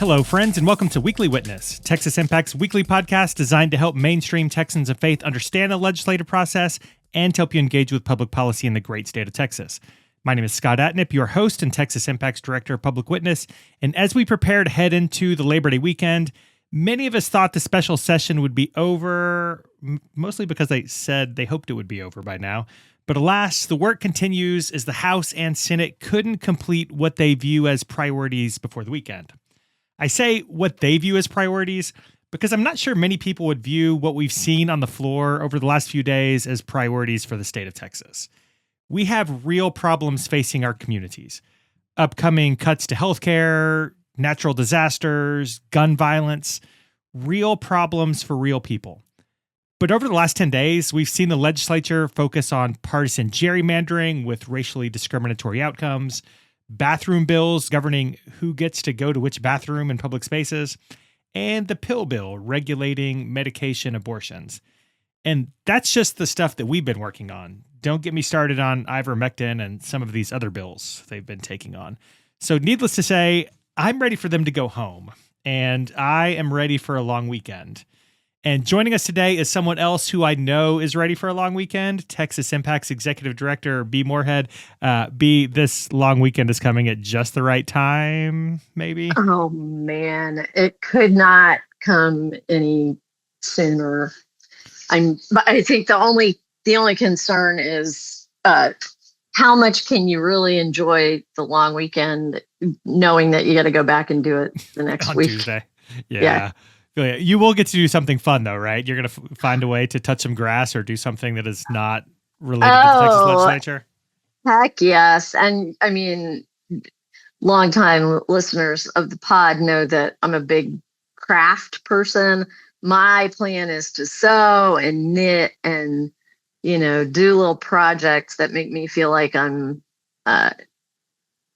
Hello, friends, and welcome to Weekly Witness, Texas Impact's weekly podcast designed to help mainstream Texans of faith understand the legislative process and to help you engage with public policy in the great state of Texas. My name is Scott Atnip, your host and Texas Impact's Director of Public Witness, and as we prepare to head into the Labor Day weekend, many of us thought the special session would be over, mostly because they said they hoped it would be over by now. But alas, the work continues as the House and Senate couldn't complete what they view as priorities before the weekend. I say what they view as priorities because I'm not sure many people would view what we've seen on the floor over the last few days as priorities for the state of Texas. We have real problems facing our communities. Upcoming cuts to healthcare, natural disasters, gun violence, real problems for real people. But over the last 10 days, we've seen the legislature focus on partisan gerrymandering with racially discriminatory outcomes, bathroom bills governing who gets to go to which bathroom in public spaces, and the pill bill regulating medication abortions. And that's just the stuff that we've been working on. Don't get me started on ivermectin and some of these other bills they've been taking on. So needless to say, I'm ready for them to go home, and I am ready for a long weekend. And joining us today is someone else who I know is ready for a long weekend, Texas Impact's Executive Director, B. Moorhead. B, this long weekend is coming at just the right time, maybe? Oh, man, it could not come any sooner. But I think the only concern is how much can you really enjoy the long weekend, knowing that you got to go back and do it the next on week. Tuesday. Yeah. You will get to do something fun, though, right? You're going to find a way to touch some grass or do something that is not related to the Texas legislature? Heck yes. And I mean, longtime listeners of the pod know that I'm a big craft person. My plan is to sew and knit and, do little projects that make me feel like I'm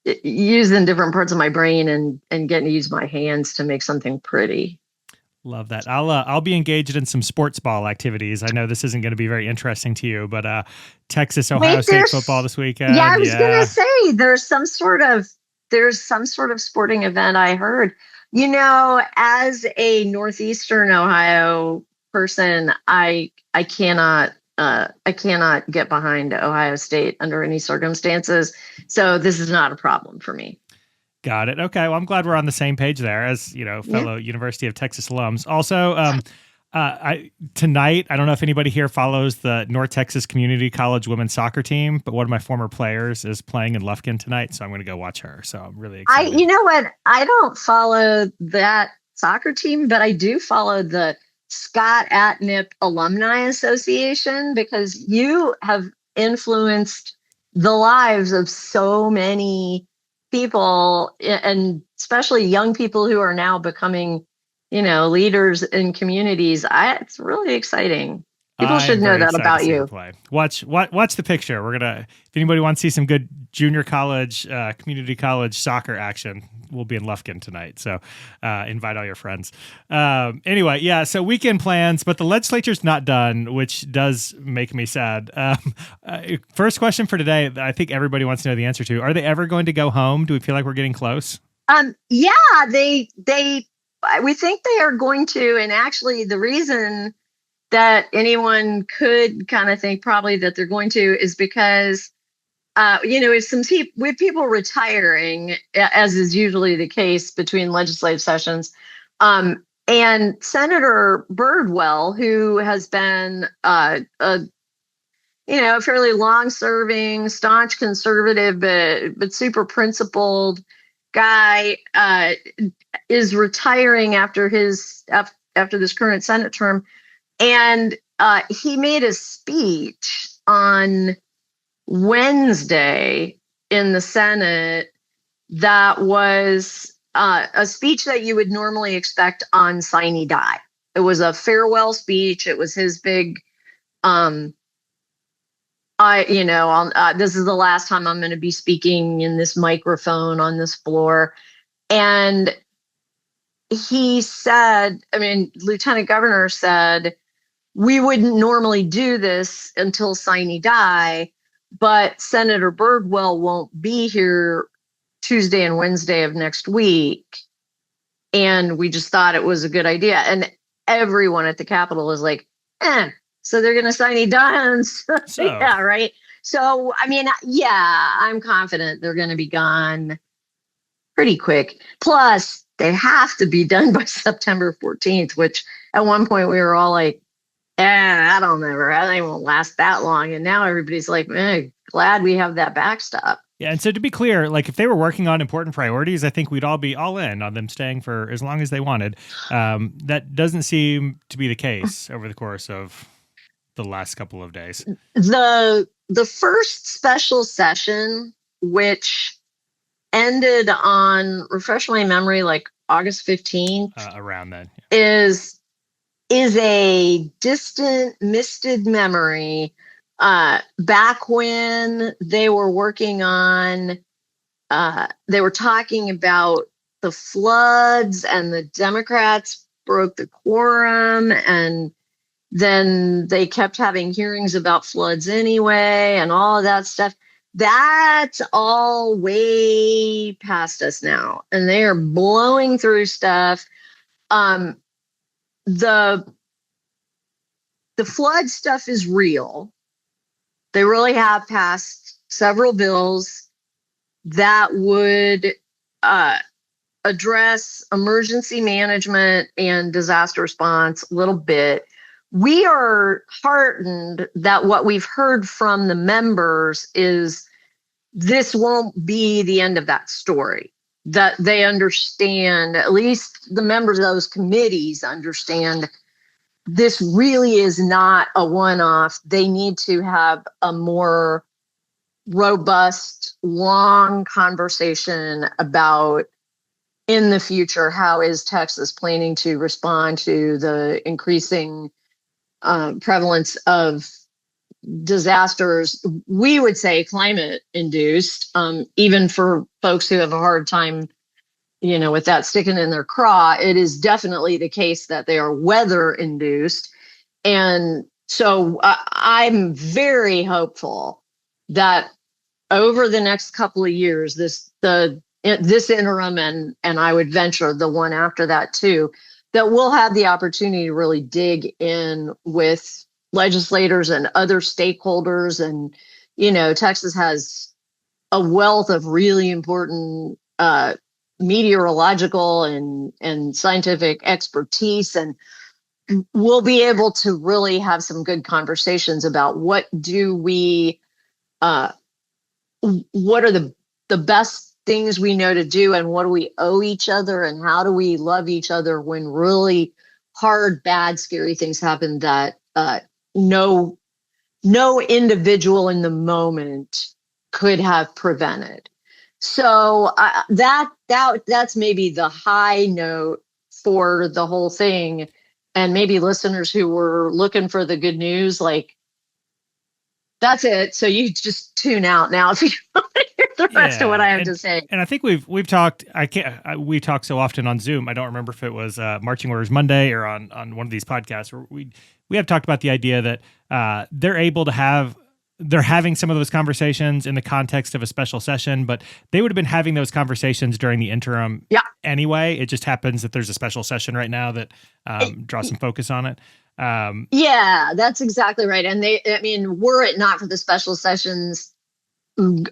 using different parts of my brain and getting to use my hands to make something pretty. Love that. I'll be engaged in some sports ball activities. I know this isn't going to be very interesting to you, but Texas Ohio State football this weekend. Yeah, I was going to say there's some sort of sporting event I heard. As a Northeastern Ohio person, I cannot get behind Ohio State under any circumstances. So this is not a problem for me. Got it. Okay. Well, I'm glad we're on the same page there as, fellow University of Texas alums. Also, tonight, I don't know if anybody here follows the North Texas Community College women's soccer team, but one of my former players is playing in Lufkin tonight. So I'm going to go watch her. So I'm really excited. You know what? I don't follow that soccer team, but I do follow the Scott Atnip Alumni Association because you have influenced the lives of so many people, and especially young people who are now becoming, leaders in communities. It's really exciting. People should know that about you. Watch the picture. We're gonna, if anybody wants to see some good junior college, community college soccer action, we'll be in Lufkin tonight. So invite all your friends. Anyway, yeah. So weekend plans, but the legislature's not done, which does make me sad. First question for today, I think everybody wants to know the answer to: are they ever going to go home? Do we feel like we're getting close? Yeah, we think they are going to, and actually, the reason that anyone could kind of think probably that they're going to is because, with people retiring, as is usually the case between legislative sessions, and Senator Birdwell, who has been a fairly long-serving, staunch conservative, but super principled guy, is retiring after this current Senate term. And he made a speech on Wednesday in the Senate that was a speech that you would normally expect on sine die. It was a farewell speech. It was his big, this is the last time I'm going to be speaking in this microphone on this floor. And he said, Lieutenant Governor said, we wouldn't normally do this until sine die, but Senator Birdwell won't be here Tuesday and Wednesday of next week. And we just thought it was a good idea. And everyone at the Capitol is like, so they're going to sign it done. So yeah, right. So, I mean, yeah, I'm confident they're going to be gone pretty quick. Plus, they have to be done by September 14th, which at one point we were all like, I don't know, they won't last that long. And now everybody's like, glad we have that backstop. Yeah, and so to be clear, like if they were working on important priorities, I think we'd all be all in on them staying for as long as they wanted. That doesn't seem to be the case over the course of the last couple of days. The first special session, which ended on, refresh my memory, like August 15th, around then, is a distant, misted memory. Back when they were working on, they were talking about the floods, and the Democrats broke the quorum, and then they kept having hearings about floods anyway, and all of that stuff. That's all way past us now, and they are blowing through stuff. The flood stuff is real. They really have passed several bills that would address emergency management and disaster response a little bit. We are heartened that what we've heard from the members is this won't be the end of that story, that they understand, at least the members of those committees understand, this really is not a one-off. They need to have a more robust, long conversation about, in the future, how is Texas planning to respond to the increasing prevalence of disasters, we would say climate induced, even for folks who have a hard time, with that sticking in their craw. It is definitely the case that they are weather induced. And so I'm very hopeful that over the next couple of years, this interim, and I would venture the one after that too, that we'll have the opportunity to really dig in with legislators and other stakeholders. And, Texas has a wealth of really important meteorological and scientific expertise. And we'll be able to really have some good conversations about what are the best things we know to do, and what do we owe each other, and how do we love each other when really hard, bad, scary things happen that no individual in the moment could have prevented. So that's maybe the high note for the whole thing. And maybe listeners who were looking for the good news, like, that's it. So you just tune out now if you want to hear the rest of what I have to say. And I think we've talked. We talk so often on Zoom. I don't remember if it was Marching Orders Monday or on one of these podcasts where we have talked about the idea that they're having some of those conversations in the context of a special session, but they would have been having those conversations during the interim anyway. It just happens that there's a special session right now that draws some focus on it. Yeah, that's exactly right. And were it not for the special sessions,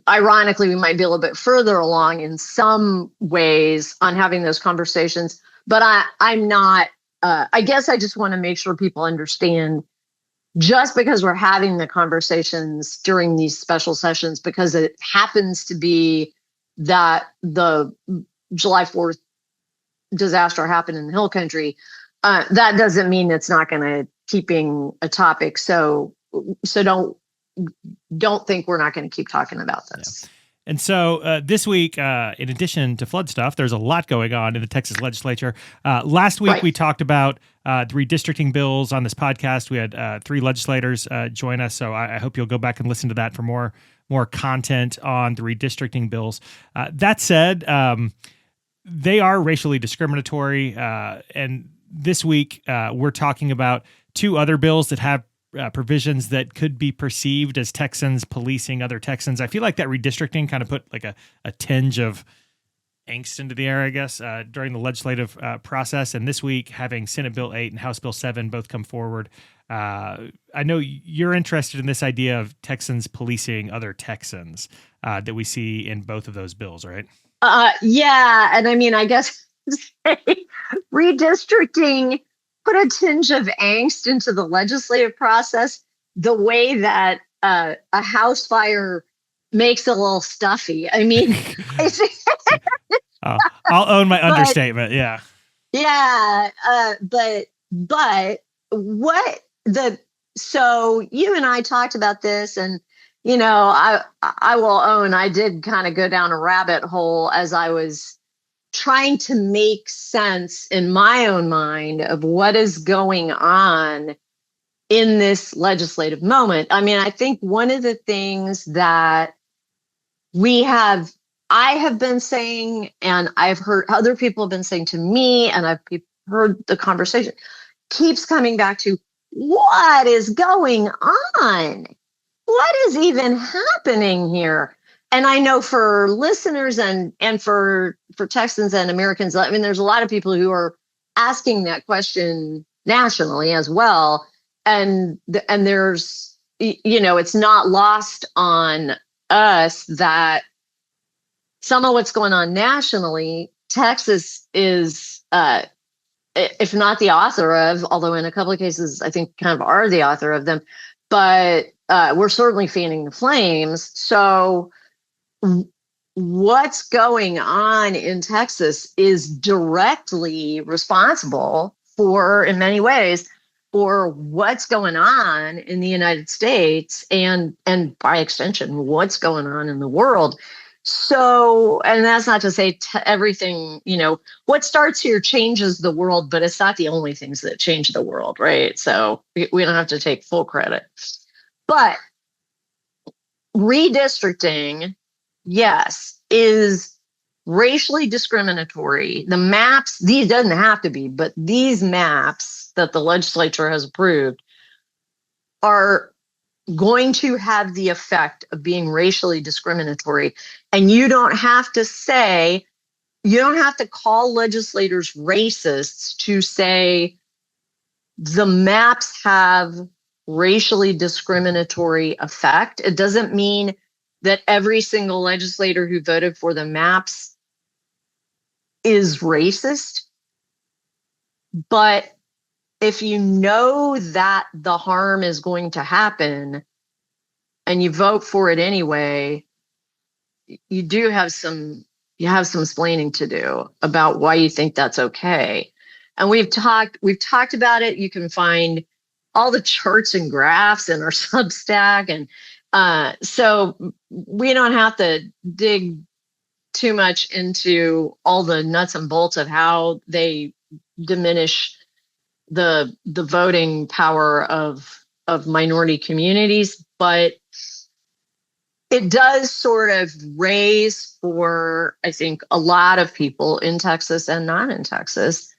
ironically, we might be a little bit further along in some ways on having those conversations. But I'm not, I guess I just want to make sure people understand, just because we're having the conversations during these special sessions, because it happens to be that the July 4th disaster happened in the Hill Country, that doesn't mean it's not going to keeping a topic. So don't think we're not going to keep talking about this. Yeah. And so this week, in addition to flood stuff, there's a lot going on in the Texas legislature. Last week, we talked about the redistricting bills on this podcast. We had 3 legislators join us, so I hope you'll go back and listen to that for more content on the redistricting bills. That said, they are racially discriminatory, and this week we're talking about 2 other bills that have provisions that could be perceived as Texans policing other Texans. I feel like that redistricting kind of put like a tinge of angst into the air, I guess, during the legislative process. And this week, having Senate Bill 8 and House Bill 7 both come forward, I know you're interested in this idea of Texans policing other Texans that we see in both of those bills, right? Yeah. And I mean, I guess redistricting put a tinge of angst into the legislative process the way that a house fire makes it a little stuffy. I mean, I'll own my understatement. Yeah. Yeah. But so you and I talked about this, and, I will own, I did kind of go down a rabbit hole as I was trying to make sense in my own mind of what is going on in this legislative moment. I mean, I think one of the things that I have been saying, and I've heard other people have been saying to me, and I've heard the conversation keeps coming back to, what is going on? What is even happening here? And I know for listeners and for Texans and Americans, I mean, there's a lot of people who are asking that question nationally as well. And there's, it's not lost on us that some of what's going on nationally, Texas is, if not the author of, although in a couple of cases, I think kind of are the author of them, but we're certainly fanning the flames. So what's going on in Texas is directly responsible for, in many ways, for what's going on in the United States and by extension, what's going on in the world. So, and that's not to say everything, what starts here changes the world, but it's not the only things that change the world, right? So we don't have to take full credit. But redistricting, yes, is racially discriminatory. The maps, these doesn't have to be, but these maps that the legislature has approved are going to have the effect of being racially discriminatory. And you don't have to call legislators racists to say the maps have racially discriminatory effect. It doesn't mean that every single legislator who voted for the maps is racist. But if you know that the harm is going to happen and you vote for it anyway, you have some explaining to do about why you think that's okay. And we've talked about it. You can find all the charts and graphs in our Substack. And so we don't have to dig too much into all the nuts and bolts of how they diminish the voting power of minority communities, but it does sort of raise for, I think, a lot of people in Texas and not in Texas,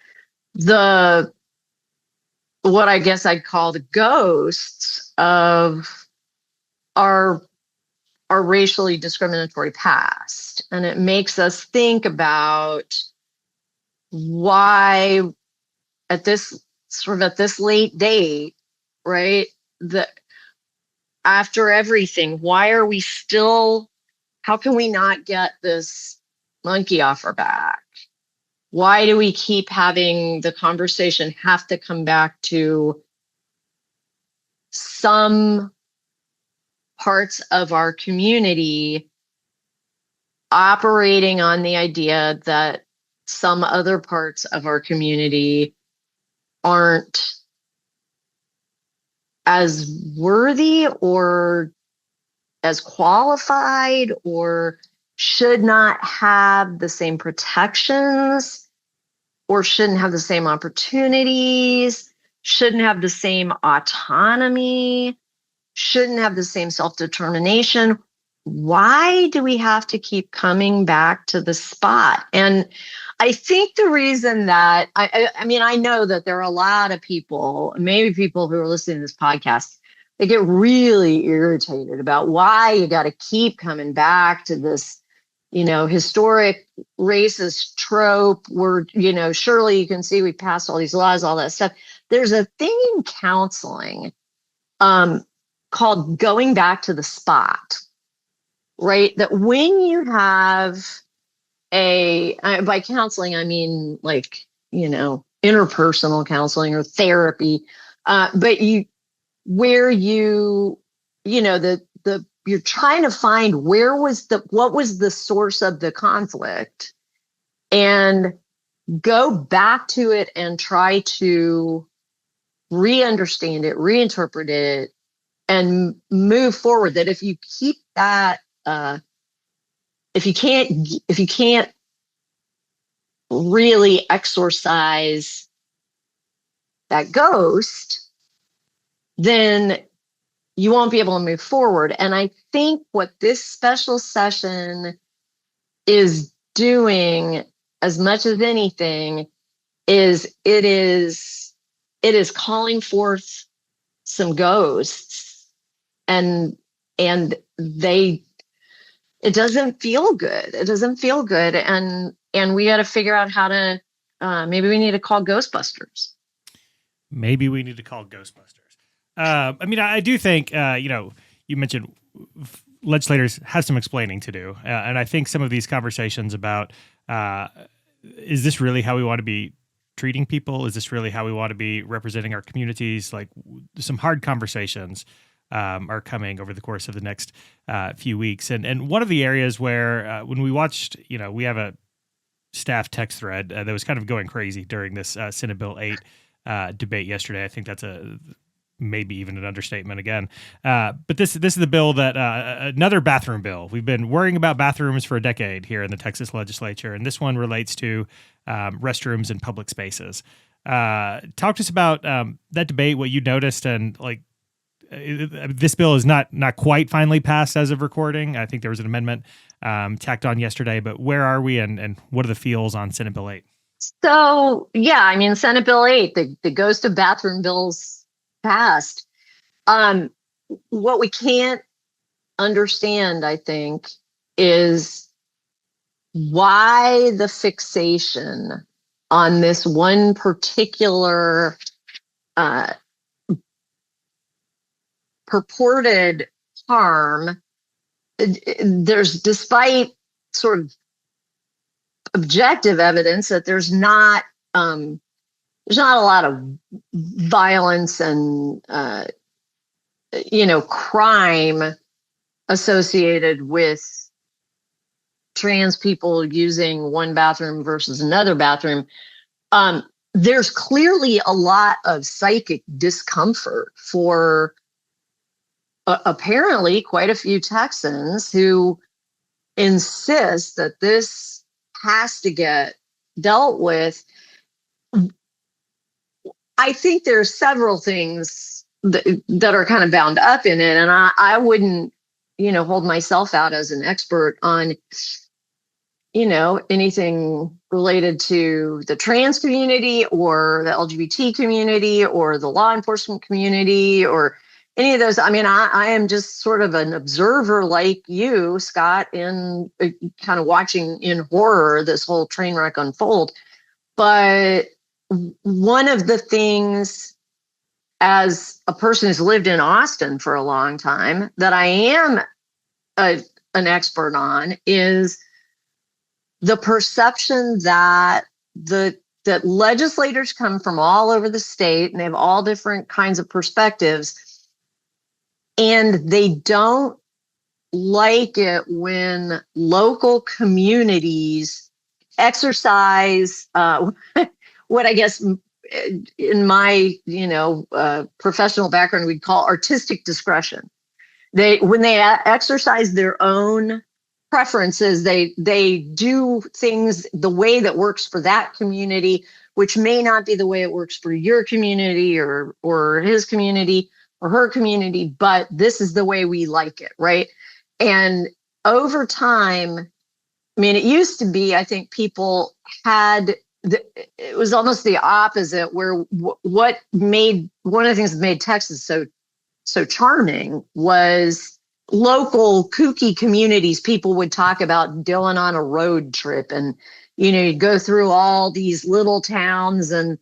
what I guess I'd call the ghosts of our racially discriminatory past. And it makes us think about why at this late date, right? After everything, how can we not get this monkey off our back? Why do we keep having the conversation have to come back to some parts of our community operating on the idea that some other parts of our community aren't as worthy or as qualified or should not have the same protections or shouldn't have the same opportunities, shouldn't have the same autonomy, shouldn't have the same self-determination. Why do we have to keep coming back to the spot? And I think the reason that, I mean, I know that there are a lot of people, maybe people who are listening to this podcast, they get really irritated about why you got to keep coming back to this historic racist trope where, surely you can see we passed all these laws, all that stuff. There's a thing in counseling called going back to the spot, right? That when you have by counseling, I mean like, interpersonal counseling or therapy, but you're trying to find what was the source of the conflict and go back to it and try to re-understand it, reinterpret it, and move forward. That if you keep that, if you can't really exorcise that ghost, then you won't be able to move forward. And I think what this special session is doing, as much as anything, is it is calling forth some ghosts, and it doesn't feel good. It doesn't feel good. And we got to figure out how to, maybe we need to call Ghostbusters. Maybe we need to call Ghostbusters. I do think, you mentioned legislators have some explaining to do. And I think some of these conversations about, is this really how we want to be treating people? Is this really how we want to be representing our communities? Like, some hard conversations are coming over the course of the next few weeks. And one of the areas where when we watched, we have a staff text thread that was kind of going crazy during this Senate Bill 8 debate yesterday. I think that's maybe even an understatement again. But this is the bill that another bathroom bill. We've been worrying about bathrooms for a decade here in the Texas legislature, and this one relates to restrooms in public spaces. Talk to us about that debate, what you noticed, and like this bill is not quite finally passed as of recording. I think there was an amendment tacked on yesterday, but where are we, and what are the feels on Senate Bill 8? So, yeah, Senate Bill 8, the ghost of bathroom bills passed. What we can't understand, I think, is why the fixation on this one particular purported harm. Despite sort of objective evidence that there's not a lot of violence and crime associated with trans people using one bathroom versus another bathroom. There's clearly a lot of psychic discomfort for apparently quite a few Texans who insist that this has to get dealt with. I think there are several things that are kind of bound up in it, and I wouldn't, hold myself out as an expert on, anything related to the trans community or the LGBT community or the law enforcement community or any of those. I am just sort of an observer like you, Scott, in kind of watching in horror this whole train wreck unfold. But one of the things, as a person who's lived in Austin for a long time, that I am an expert on is the perception that that legislators come from all over the state and they have all different kinds of perspectives, and they don't like it when local communities exercise what I guess in my professional background we'd call artistic discretion. When they exercise their own preferences, they do things the way that works for that community, which may not be the way it works for your community or his community or her community, but this is the way we like it, right? And over time, it used to be, I think people had, it was almost the opposite, where one of the things that made Texas so charming was local kooky communities, people would talk about going on a road trip, and you'd go through all these little towns and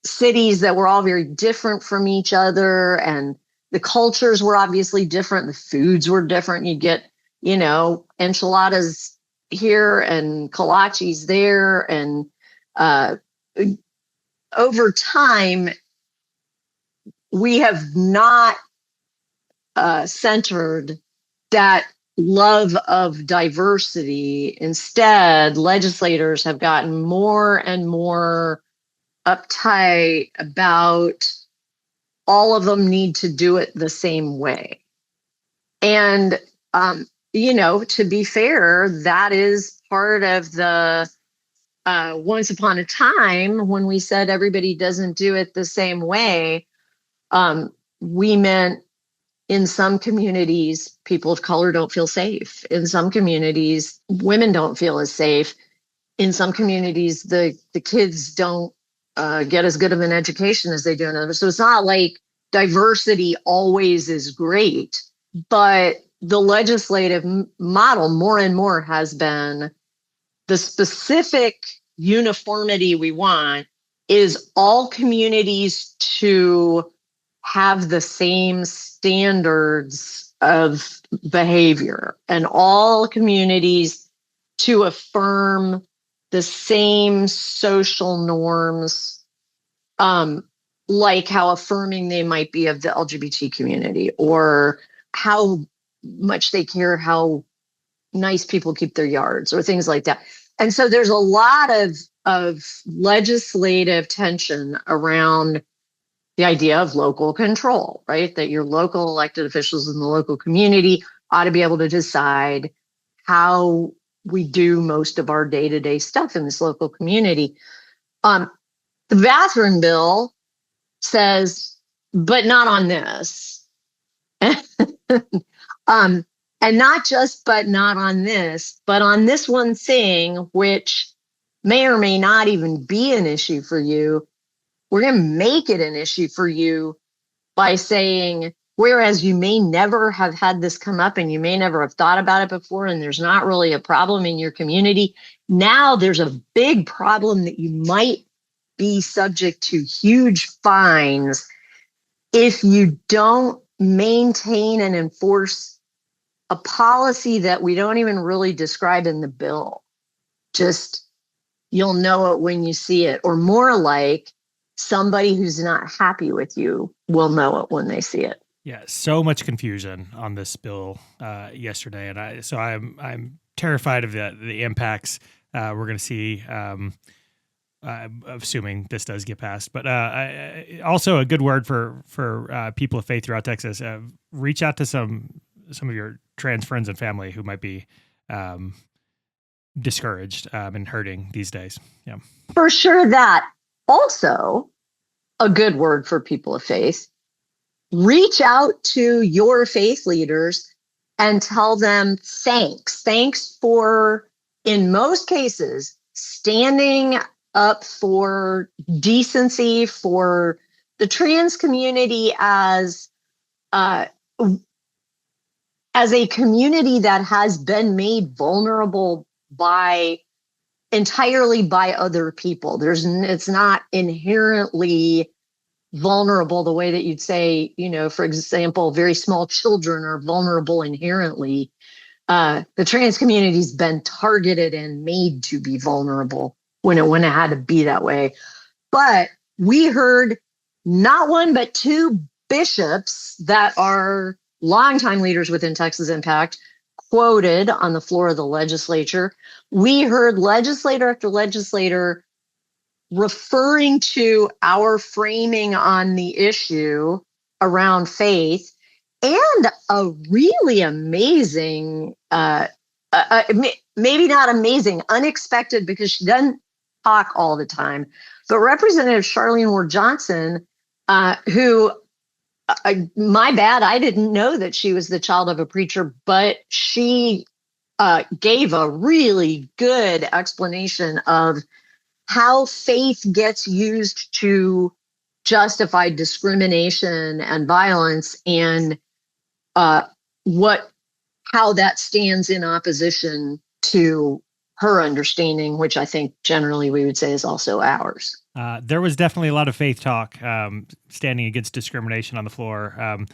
cities that were all very different from each other, and the cultures were obviously different, the foods were different. You'd get enchiladas here and kolaches there, and over time we have not centered that love of diversity. Instead, legislators have gotten more and more uptight about all of them need to do it the same way. And, to be fair, that is part of the once upon a time when we said everybody doesn't do it the same way. We meant in some communities, people of color don't feel safe. In some communities, women don't feel as safe. In some communities, the kids don't get as good of an education as they do in others. So it's not like diversity always is great, but the legislative model more and more has been the specific uniformity we want is all communities to have the same standards of behavior, and all communities to affirm the same social norms, like how affirming they might be of the LGBT community, or how much they care how nice people keep their yards, or things like that. And so there's a lot of legislative tension around the idea of local control, right? That your local elected officials in the local community ought to be able to decide how we do most of our day-to-day stuff in this local community. The bathroom bill says, but not on this. And not just, but not on this, but on this one thing, which may or may not even be an issue for you. We're going to make it an issue for you by saying, whereas you may never have had this come up and you may never have thought about it before, and there's not really a problem in your community, now there's a big problem that you might be subject to huge fines if you don't maintain and enforce a policy that we don't even really describe in the bill. Just, you'll know it when you see it, or more like, somebody who's not happy with you will know it when they see it. Yeah, so much confusion on this bill yesterday, and I'm terrified of the impacts we're going to see, assuming this does get passed. But also a good word for people of faith throughout Texas: reach out to some of your trans friends and family who might be discouraged and hurting these days. Yeah, for sure. That. Also, a good word for people of faith: reach out to your faith leaders and tell them thanks. Thanks for, in most cases, standing up for decency, for the trans community as a community that has been made vulnerable entirely by other people. It's not inherently vulnerable the way that you'd say, for example, very small children are vulnerable inherently. The trans community's been targeted and made to be vulnerable when it had to be that way. But we heard not one, but two bishops that are longtime leaders within Texas Impact quoted on the floor of the legislature. We heard legislator after legislator referring to our framing on the issue around faith, and a really amazing, maybe not amazing, unexpected, because she doesn't talk all the time, but Representative Charlene Ward Johnson, who, my bad, I didn't know that she was the child of a preacher, but she gave a really good explanation of how faith gets used to justify discrimination and violence, and how that stands in opposition to her understanding, which I think generally we would say is also ours. There was definitely a lot of faith talk standing against discrimination on the floor.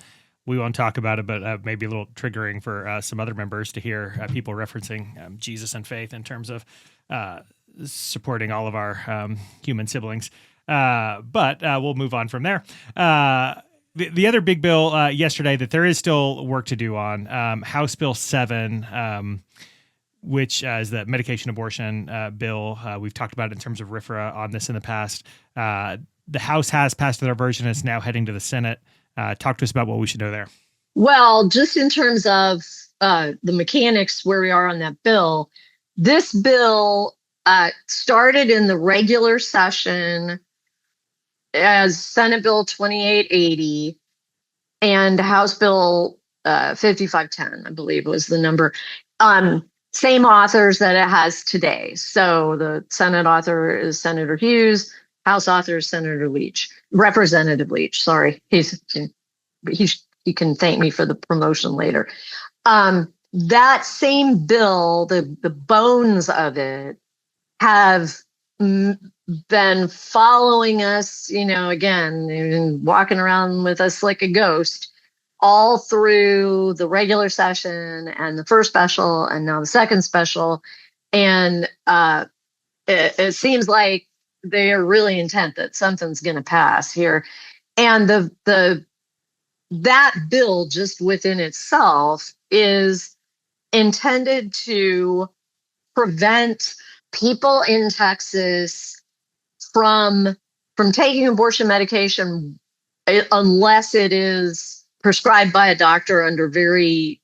We won't talk about it, but maybe a little triggering for some other members to hear people referencing Jesus and faith in terms of supporting all of our human siblings. But we'll move on from there. The other big bill yesterday that there is still work to do on, House Bill 7, which is the medication abortion bill. We've talked about it in terms of RFRA on this in the past. The House has passed their version. It's now heading to the Senate. Talk to us about what we should know there. Well, just in terms of the mechanics where we are on that bill, this bill started in the regular session as Senate Bill 2880 and House Bill 5510, I believe was the number. Same authors that it has today. So the Senate author is Senator Hughes, House author is Senator Leach, Representative Leach. Sorry, he can thank me for the promotion later. That same bill, the bones of it, have been following us, again, they've been walking around with us like a ghost all through the regular session and the first special and now the second special. And it seems like they are really intent that something's going to pass here. And that bill just within itself is intended to prevent people in Texas from taking abortion medication unless it is prescribed by a doctor under very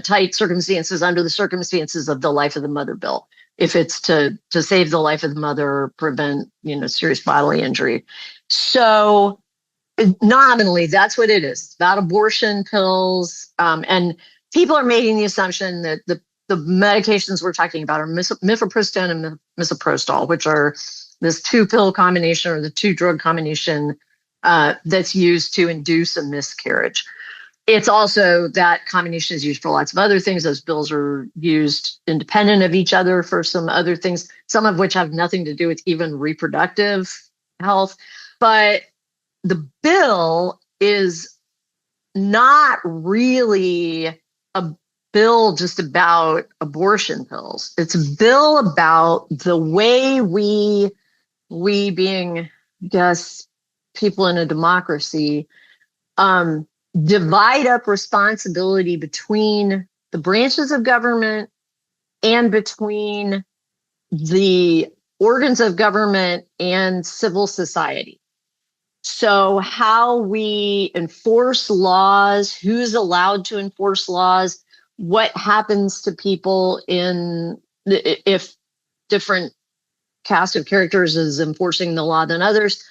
tight circumstances, under the circumstances of the Life of the Mother bill. If it's to save the life of the mother or prevent, serious bodily injury. So nominally, that's what it is. It's about abortion pills. And people are making the assumption that the medications we're talking about are mifepristone and misoprostol, which are this 2-pill combination or the 2-drug combination that's used to induce a miscarriage. It's also that combination is used for lots of other things. Those pills are used independent of each other for some other things, some of which have nothing to do with even reproductive health. But the bill is not really a bill just about abortion pills. It's a bill about the way we being, I guess, people in a democracy, divide up responsibility between the branches of government and between the organs of government and civil society. So how we enforce laws, who's allowed to enforce laws, what happens to people if different cast of characters is enforcing the law than others.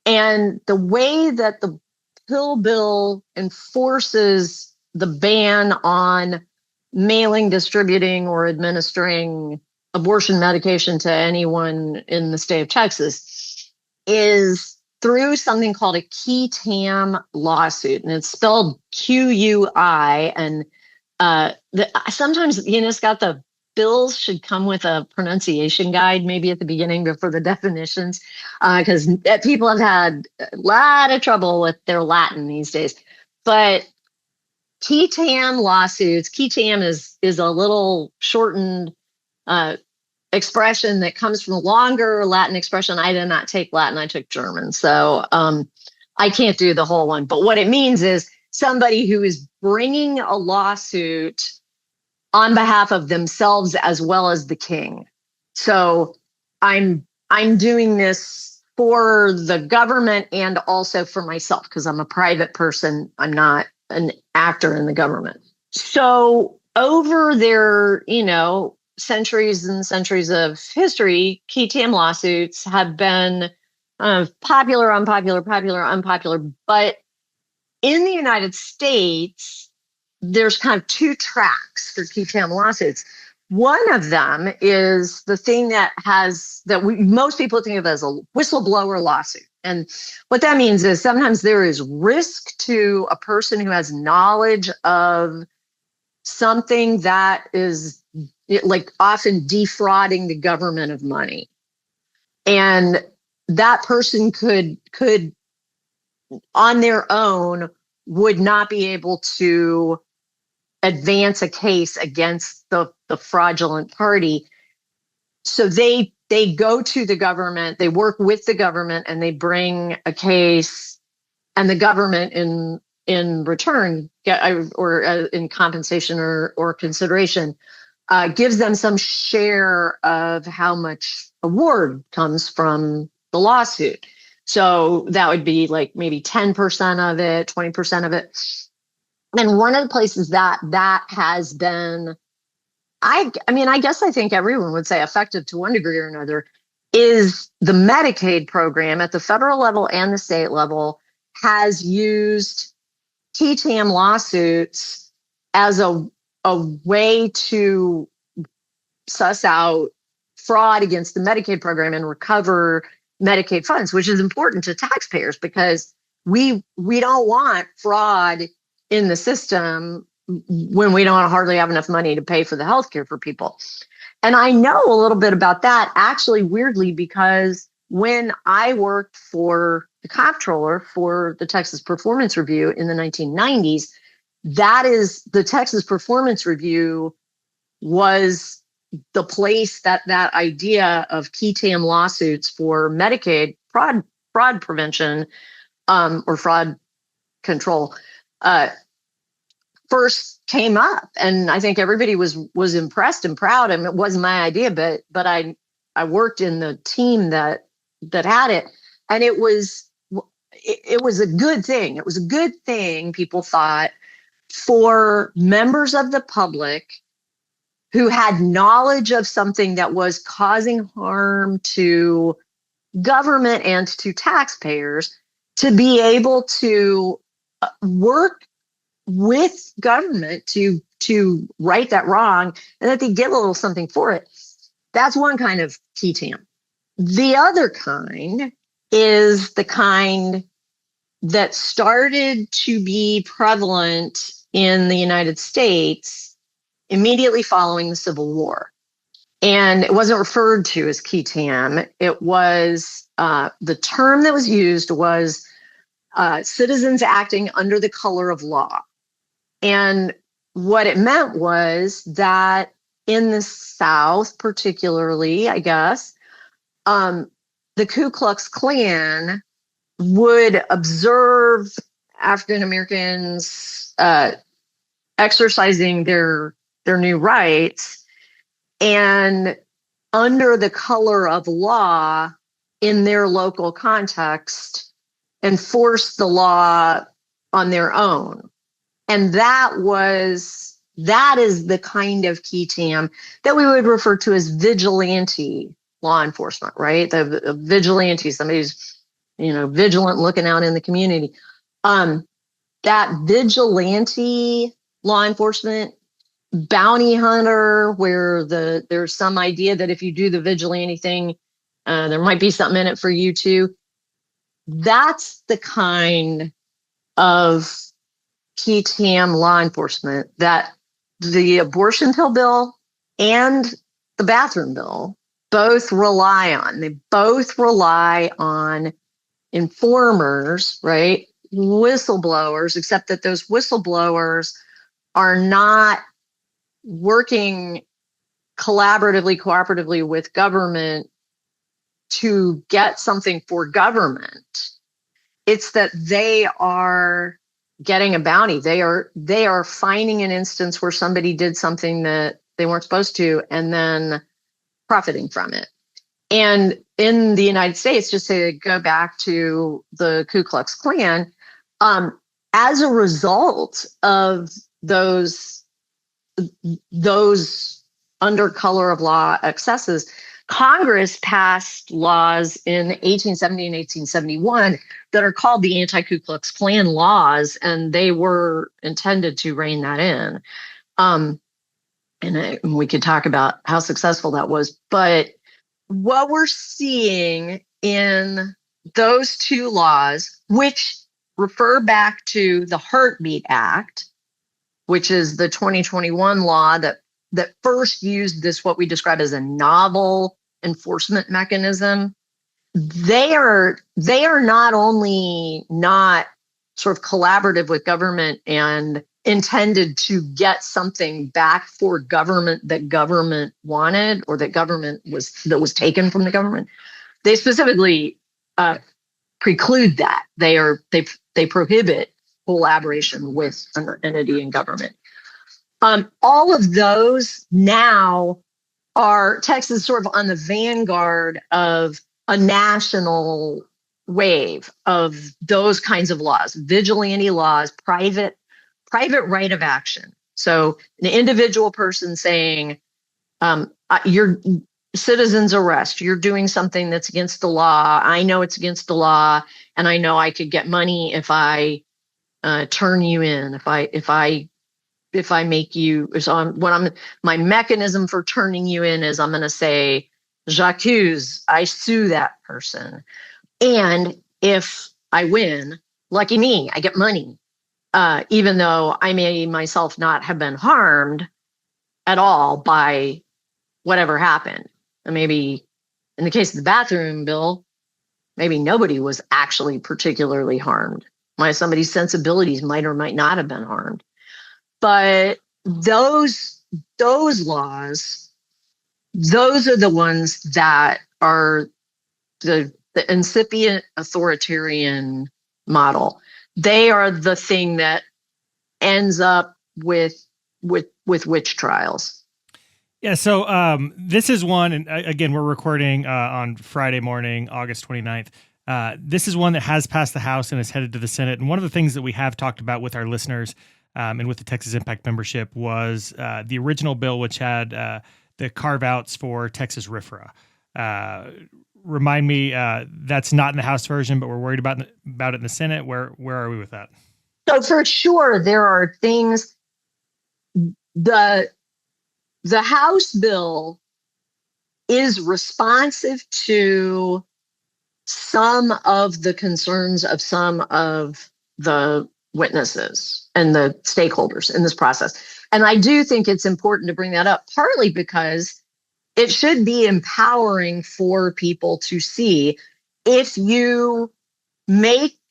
And the way that the pill bill enforces the ban on mailing, distributing, or administering abortion medication to anyone in the state of Texas is through something called a qui tam lawsuit. And it's spelled QUI. And sometimes, Scott, the bills should come with a pronunciation guide, maybe at the beginning before the definitions, because people have had a lot of trouble with their Latin these days. But qui tam lawsuits, qui tam is a little shortened expression that comes from a longer Latin expression. I did not take Latin, I took German. So I can't do the whole one. But what it means is somebody who is bringing a lawsuit on behalf of themselves as well as the king. So I'm doing this for the government and also for myself because I'm a private person. I'm not an actor in the government. So over their, centuries and centuries of history, qui tam lawsuits have been popular, unpopular, popular, unpopular. But in the United States, there's kind of two tracks for qui tam lawsuits. One of them is the thing that most people think of as a whistleblower lawsuit. And what that means is sometimes there is risk to a person who has knowledge of something that is like often defrauding the government of money. And that person could on their own would not be able to advance a case against the fraudulent party. So they go to the government, they work with the government, and they bring a case, and the government in return or in compensation or consideration gives them some share of how much award comes from the lawsuit. So that would be like maybe 10% of it, 20% of it. And one of the places that has been, I think everyone would say effective to one degree or another, is the Medicaid program at the federal level and the state level has used qui tam lawsuits as a way to suss out fraud against the Medicaid program and recover Medicaid funds, which is important to taxpayers because we don't want fraud in the system when we don't hardly have enough money to pay for the healthcare for people. And I know a little bit about that, actually, weirdly, because when I worked for the comptroller for the Texas Performance Review in the 1990s, that is, the Texas Performance Review was the place that idea of qui tam lawsuits for Medicaid fraud prevention or fraud control first came up. And I think everybody was impressed and proud. I mean, it wasn't my idea, but I worked in the team that had it, and it was a good thing. It was a good thing, people thought, for members of the public who had knowledge of something that was causing harm to government and to taxpayers to be able to work with government to right that wrong, and that they get a little something for it. That's one kind of qui tam. The other kind is the kind that started to be prevalent in the United States immediately following the Civil War. And it wasn't referred to as qui tam. It was, the term that was used was citizens acting under the color of law. And what it meant was that in the South, particularly, I guess, the Ku Klux Klan would observe African Americans exercising their new rights, and under the color of law in their local context, enforce the law on their own. And that is the kind of qui tam that we would refer to as vigilante law enforcement, right? The vigilante, somebody who's, vigilant, looking out in the community. That vigilante law enforcement, bounty hunter, where there's some idea that if you do the vigilante thing, there might be something in it for you too. That's the kind of qui tam law enforcement that the abortion pill bill and the bathroom bill both rely on. They both rely on informers, right? Whistleblowers, except that those whistleblowers are not working cooperatively with government to get something for government. It's that they are getting a bounty. They are finding an instance where somebody did something that they weren't supposed to, and then profiting from it. And in the United States, just to go back to the Ku Klux Klan, as a result of those under color of law excesses, Congress passed laws in 1870 and 1871 that are called the Anti-Ku Klux Klan laws, and they were intended to rein that in. And we could talk about how successful that was. But what we're seeing in those two laws, which refer back to the Heartbeat Act, which is the 2021 law that first used this, what we describe as a novel enforcement mechanism. They are not only not sort of collaborative with government and intended to get something back for government that government wanted, or that was taken from the government. They specifically preclude that. They prohibit collaboration with an entity in government. All of those now are Texas sort of on the vanguard of a national wave of those kinds of laws, vigilante laws, private right of action. So an individual person saying, your citizen's arrest, you're doing something that's against the law. I know it's against the law, and I know I could get money if I turn you in, if I make you, my mechanism for turning you in is I'm going to say, j'accuse, I sue that person. And if I win, lucky me, I get money, even though I may myself not have been harmed at all by whatever happened. And maybe in the case of the bathroom bill, maybe nobody was actually particularly harmed. Somebody's sensibilities might or might not have been harmed. But those laws, those are the ones that are the incipient authoritarian model. They are the thing that ends up with witch trials. Yeah, so this is one, and again, we're recording on Friday morning, August 29th. This is one that has passed the House and is headed to the Senate. And one of the things that we have talked about with our listeners and with the Texas Impact membership was the original bill, which had the carve-outs for Texas RFRA. Remind me, that's not in the House version, but we're worried about it in the Senate. Where are we with that? So for sure, there are things. The House bill is responsive to some of the concerns of some of the witnesses and the stakeholders in this process. And I do think it's important to bring that up, partly because it should be empowering for people to see if you do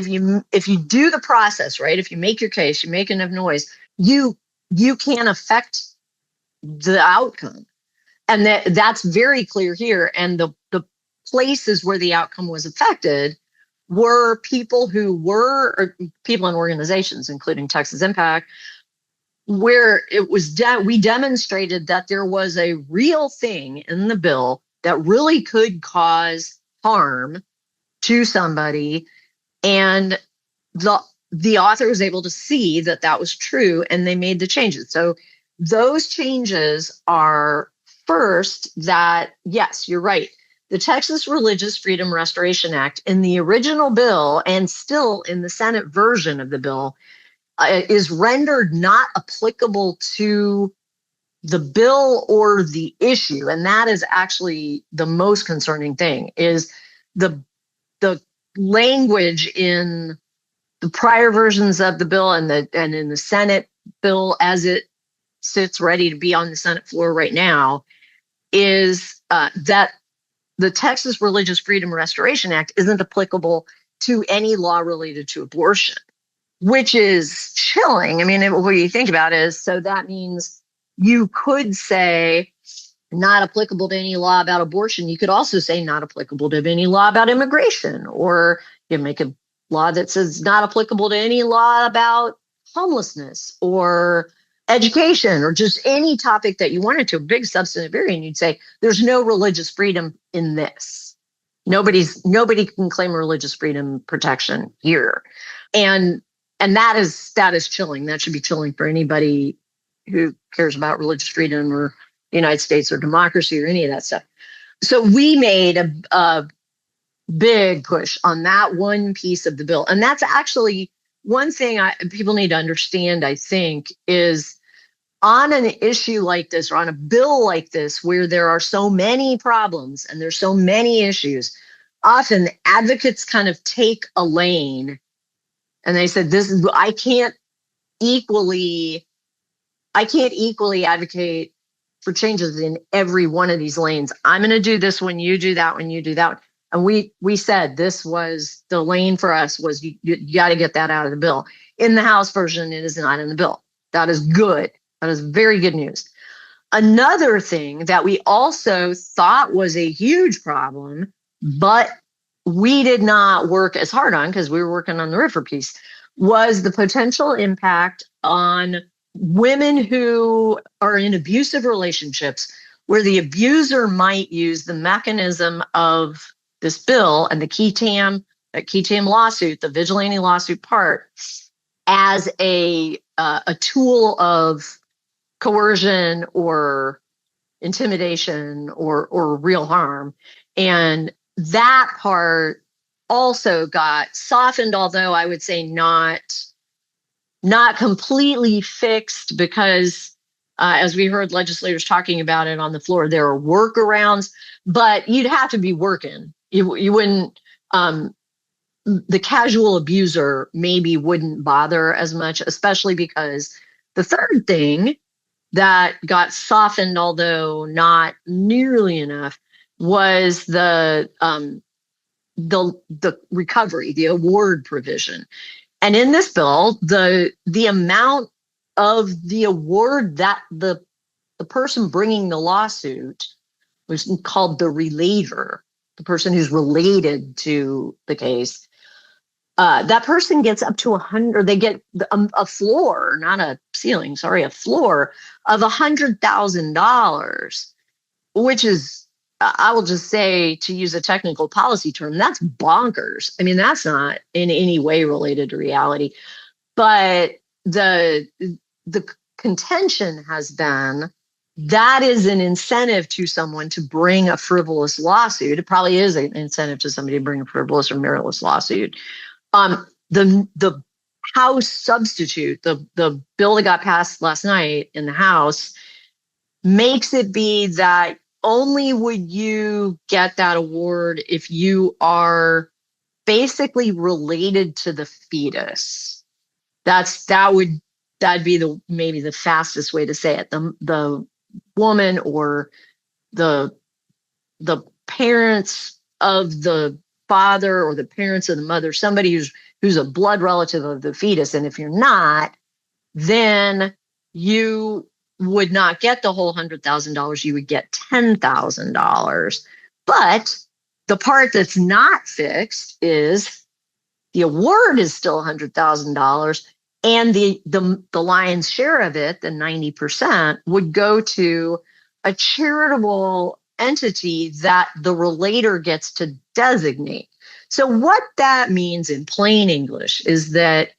the process, right? If you make your case, you make enough noise, you can affect the outcome. And that's very clear here. And the places where the outcome was affected were people people and organizations, including Texas Impact, where we demonstrated that there was a real thing in the bill that really could cause harm to somebody. And the author was able to see that was true, and they made the changes. So those changes are first that, yes, you're right. The Texas Religious Freedom Restoration Act in the original bill and still in the Senate version of the bill is rendered not applicable to the bill or the issue. And that is actually the most concerning thing, is the language in the prior versions of the bill and in the Senate bill as it sits ready to be on the Senate floor right now is that the Texas Religious Freedom Restoration Act isn't applicable to any law related to abortion, which is chilling. I mean, what you think about is, so that means you could say not applicable to any law about abortion. You could also say not applicable to any law about immigration, or you make a law that says not applicable to any law about homelessness or education, or just any topic that you wanted to, a big substantive area, and you'd say there's no religious freedom in this. Nobody can claim religious freedom protection here. And that is chilling. That should be chilling for anybody who cares about religious freedom or the United States or democracy or any of that stuff. So we made a big push on that one piece of the bill. And that's actually one thing people need to understand, I think, is on an issue like this, or on a bill like this, where there are so many problems and there's so many issues, often advocates kind of take a lane and they said, I can't equally advocate for changes in every one of these lanes. I'm going to do this when you do that, when you do that. And we said this was the lane for us was you got to get that out of the bill. In the House version, it is not in the bill. That is good. That is very good news. Another thing that we also thought was a huge problem, but we did not work as hard on because we were working on the RIFRA piece, was the potential impact on women who are in abusive relationships where the abuser might use the mechanism of this bill and the that lawsuit, the vigilante lawsuit part, as a tool of coercion or intimidation or real harm. And that part also got softened, although I would say not completely fixed, because as we heard legislators talking about it on the floor, there are workarounds, but you'd have to be working. You wouldn't, the casual abuser maybe wouldn't bother as much, especially because the third thing that got softened, although not nearly enough, was the recovery, the award provision. And in this bill, the amount of the award that the person bringing the lawsuit was called the relator, the person who's related to the case. That person gets up to 100. They get a floor, not a ceiling. Sorry, a floor of $100,000, which is, I will just say, to use a technical policy term, that's bonkers. I mean, that's not in any way related to reality. But the contention has been that is an incentive to someone to bring a frivolous lawsuit. It probably is an incentive to somebody to bring a frivolous or meritless lawsuit. The House substitute, the bill that got passed last night in the House, makes it be that only would you get that award if you are basically related to the fetus. That'd be maybe the fastest way to say it. The woman or the parents of the father or the parents of the mother, somebody who's a blood relative of the fetus. And if you're not, then you would not get the whole $100,000. You would get $10,000. But the part that's not fixed is the award is still $100,000, and the lion's share of it, the 90%, would go to a charitable entity that the relator gets to designate. So what that means in plain English is that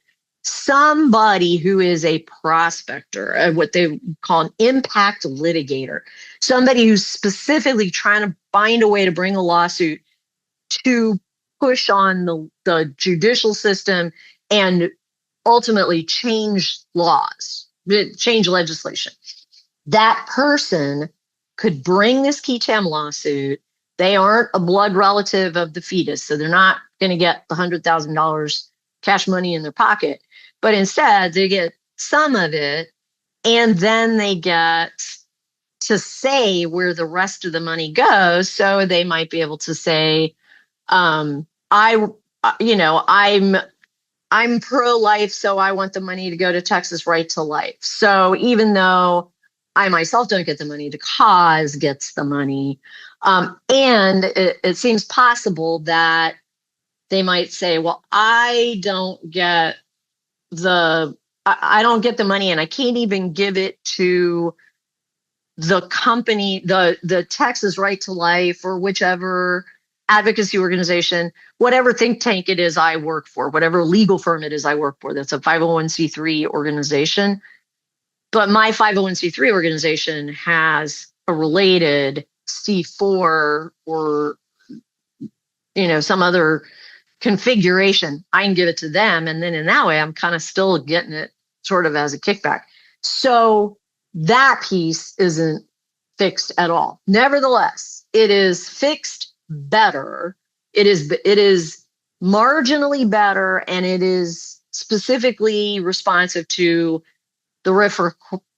somebody who is a prospector, what they call an impact litigator, somebody who's specifically trying to find a way to bring a lawsuit to push on the judicial system and ultimately change laws, change legislation. That person could bring this QTAM lawsuit. They aren't a blood relative of the fetus, so they're not going to get the $100,000 cash money in their pocket, but instead they get some of it, and then they get to say where the rest of the money goes. So they might be able to say, I'm pro-life, so I want the money to go to Texas Right to Life. So even though I myself don't get the money, the cause gets the money. And it seems possible that they might say, well, I don't get the money, and I can't even give it to the company, the Texas Right to Life, or whichever advocacy organization, whatever think tank it is I work for, whatever legal firm it is I work for, that's a 501c3 organization. But my 501c3 organization has a related C4 or, some other configuration. I can give it to them. And then in that way, I'm kind of still getting it sort of as a kickback. So that piece isn't fixed at all. Nevertheless, it is fixed better It is marginally better, and it is specifically responsive to the RFRA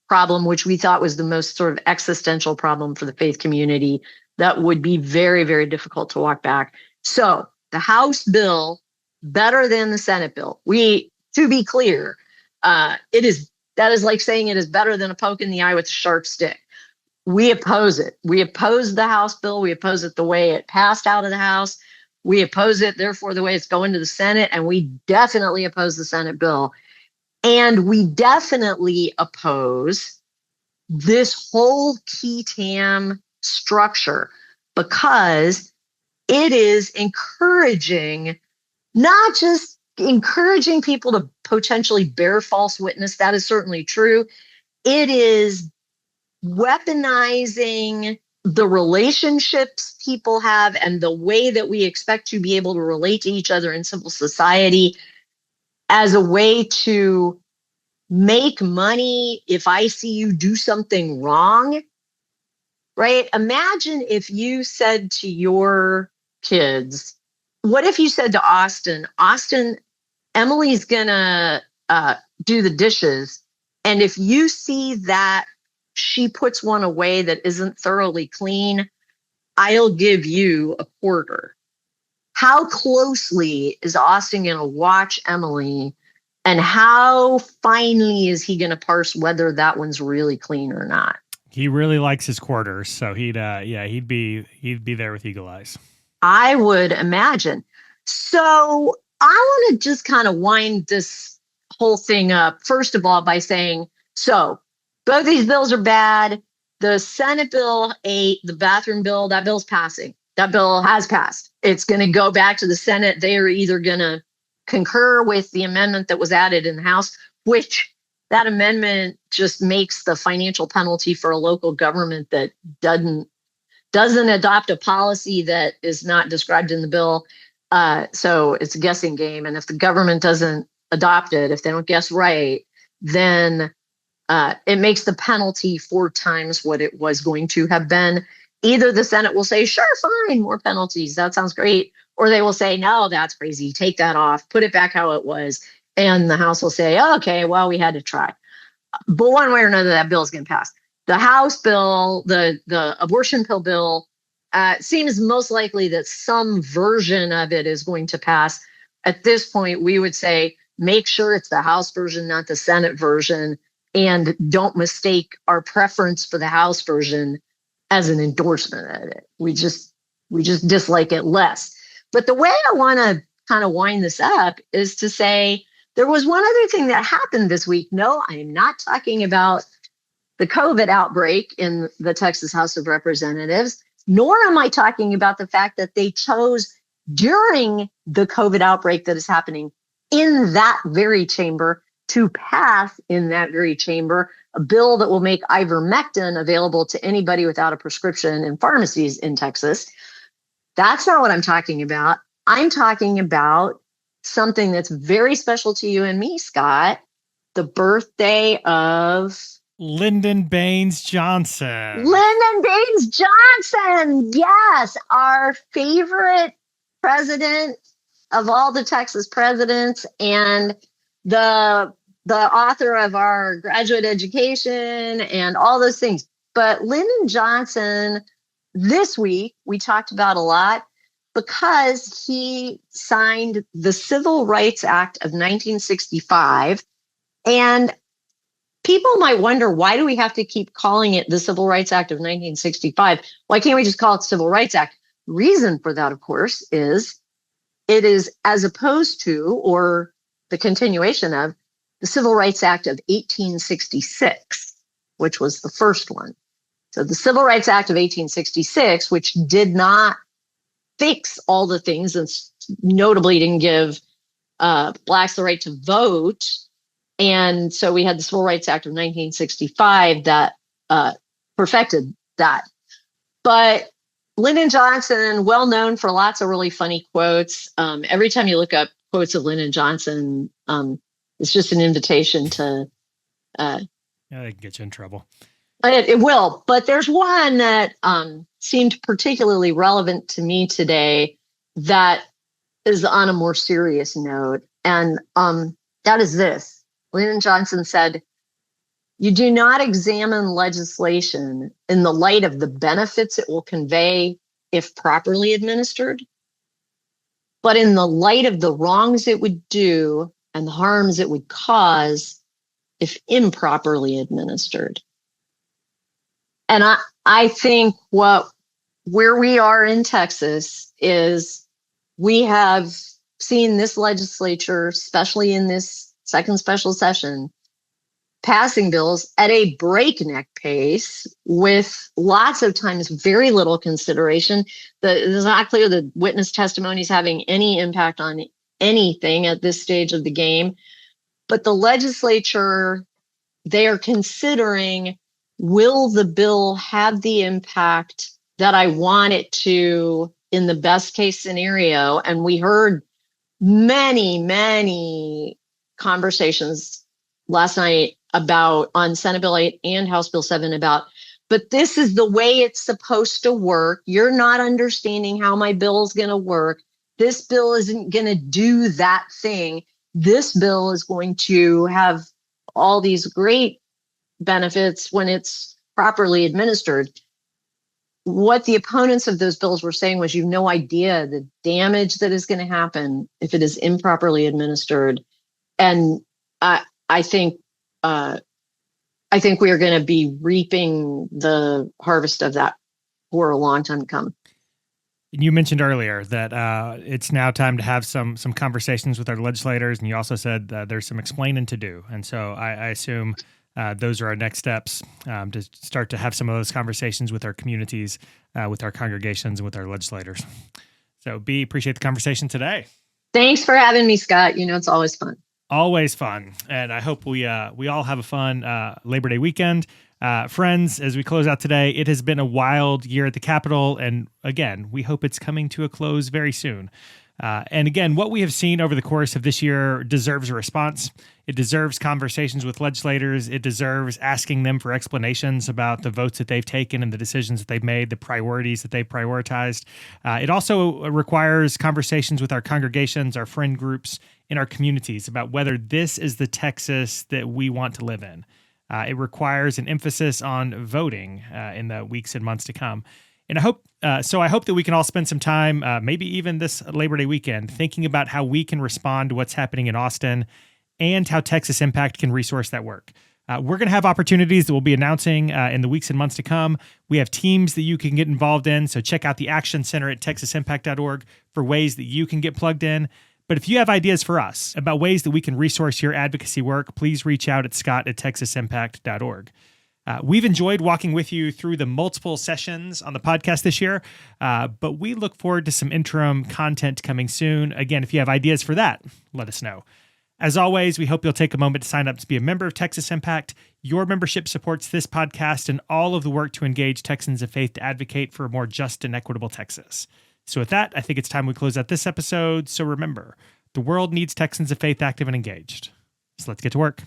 problem, which we thought was the most sort of existential problem for the faith community that would be very, very difficult to walk back. So the House bill, better than the Senate bill. To be clear, that is like saying it is better than a poke in the eye with a sharp stick. We oppose it. We oppose the House bill. We oppose it the way it passed out of the House. We oppose it, therefore, the way it's going to the Senate. And we definitely oppose the Senate bill. And we definitely oppose this whole key TAM structure because it is encouraging, not just encouraging people to potentially bear false witness. That is certainly true. It is weaponizing the relationships people have and the way that we expect to be able to relate to each other in civil society as a way to make money if I see you do something wrong, right? Imagine if you said to your kids, what if you said to Austin, Emily's gonna do the dishes, and if you see that she puts one away that isn't thoroughly clean, I'll give you a quarter. How closely is Austin going to watch Emily, and how finely is he going to parse whether that one's really clean or not? He really likes his quarters, so he'd be there with eagle eyes. I would imagine. So I want to just kind of wind this whole thing up, first of all, by saying, so both these bills are bad. The Senate bill 8, the bathroom bill, that bill's passing. That bill has passed. It's going to go back to the Senate. They are either going to concur with the amendment that was added in the House, which that amendment just makes the financial penalty for a local government that doesn't adopt a policy that is not described in the bill. So it's a guessing game. And if the government doesn't adopt it, if they don't guess right, then it makes the penalty 4 times what it was going to have been. Either the Senate will say, sure, fine, more penalties. That sounds great. Or they will say, no, that's crazy. Take that off. Put it back how it was. And the House will say, oh, okay, well, we had to try. But one way or another, that bill is going to pass. The House bill, the abortion pill bill, seems most likely that some version of it is going to pass. At this point, we would say, make sure it's the House version, not the Senate version. And don't mistake our preference for the House version as an endorsement of it. We just dislike it less. But the way I want to kind of wind this up is to say there was one other thing that happened this week. No, I am not talking about the COVID outbreak in the Texas House of Representatives, nor am I talking about the fact that they chose during the COVID outbreak that is happening in that very chamber to pass in that very chamber a bill that will make ivermectin available to anybody without a prescription in pharmacies in Texas. That's not what I'm talking about. I'm talking about something that's very special to you and me, Scott, the birthday of Lyndon Baines Johnson. Lyndon Baines Johnson. Yes, our favorite president of all the Texas presidents, and the author of our graduate education and all those things. But Lyndon Johnson, this week, we talked about a lot because he signed the Civil Rights Act of 1965. And people might wonder, why do we have to keep calling it the Civil Rights Act of 1965? Why can't we just call it the Civil Rights Act? Reason for that, of course, is it is as opposed to, or the continuation of, the Civil Rights Act of 1866, which was the first one. So the Civil Rights Act of 1866, which did not fix all the things, and notably didn't give Blacks the right to vote. And so we had the Civil Rights Act of 1965 that perfected that. But Lyndon Johnson, well known for lots of really funny quotes. Every time you look up quotes of Lyndon Johnson, it's just an invitation to. Yeah, they can get you in trouble. It will, but there's one that seemed particularly relevant to me today that is on a more serious note. And that is this. Lyndon Johnson said, "You do not examine legislation in the light of the benefits it will convey if properly administered, but in the light of the wrongs it would do and the harms it would cause if improperly administered." And I think where we are in Texas is we have seen this legislature, especially in this second special session, passing bills at a breakneck pace with lots of times very little consideration. It's not clear that witness testimony is having any impact on anything at this stage of the game. But the legislature, they are considering, will the bill have the impact that I want it to in the best case scenario? And we heard many conversations last night about on Senate Bill 8 and House Bill 7 about, but this is the way it's supposed to work. You're not understanding how my bill is going to work. This bill isn't going to do that thing. This bill is going to have all these great benefits when it's properly administered. What the opponents of those bills were saying was, you have no idea the damage that is going to happen if it is improperly administered. And I think we are going to be reaping the harvest of that for a long time to come. You mentioned earlier that it's now time to have some conversations with our legislators, and you also said there's some explaining to do. And so I assume those are our next steps to start to have some of those conversations with our communities, with our congregations, and with our legislators. So, B, appreciate the conversation today. Thanks for having me, Scott. It's always fun. Always fun. And I hope we all have a fun Labor Day weekend. Friends, as we close out today, it has been a wild year at the Capitol. And again, we hope it's coming to a close very soon. And again, what we have seen over the course of this year deserves a response. It deserves conversations with legislators. It deserves asking them for explanations about the votes that they've taken and the decisions that they've made, the priorities that they've prioritized. It also requires conversations with our congregations, our friend groups, in our communities about whether this is the Texas that we want to live in. It requires an emphasis on voting in the weeks and months to come. And I hope that we can all spend some time, maybe even this Labor Day weekend, thinking about how we can respond to what's happening in Austin and how Texas Impact can resource that work. We're going to have opportunities that we'll be announcing in the weeks and months to come. We have teams that you can get involved in, so check out the Action Center at texasimpact.org for ways that you can get plugged in. But if you have ideas for us about ways that we can resource your advocacy work, please reach out at scott@texasimpact.org. We've enjoyed walking with you through the multiple sessions on the podcast this year, but we look forward to some interim content coming soon. Again, if you have ideas for that, let us know. As always, we hope you'll take a moment to sign up to be a member of Texas Impact. Your membership supports this podcast and all of the work to engage Texans of faith to advocate for a more just and equitable Texas. So with that, I think it's time we close out this episode. So remember, the world needs Texans of faith active and engaged. So let's get to work.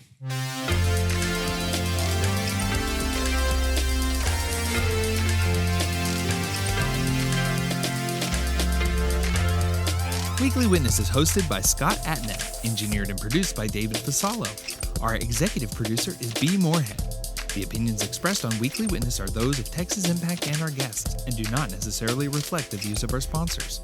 Weekly Witness is hosted by Scott Atnet, engineered and produced by David Fasalo. Our executive producer is B. Moorhead. The opinions expressed on Weekly Witness are those of Texas Impact and our guests, and do not necessarily reflect the views of our sponsors.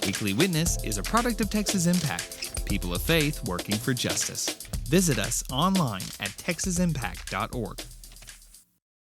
Weekly Witness is a product of Texas Impact, people of faith working for justice. Visit us online at texasimpact.org.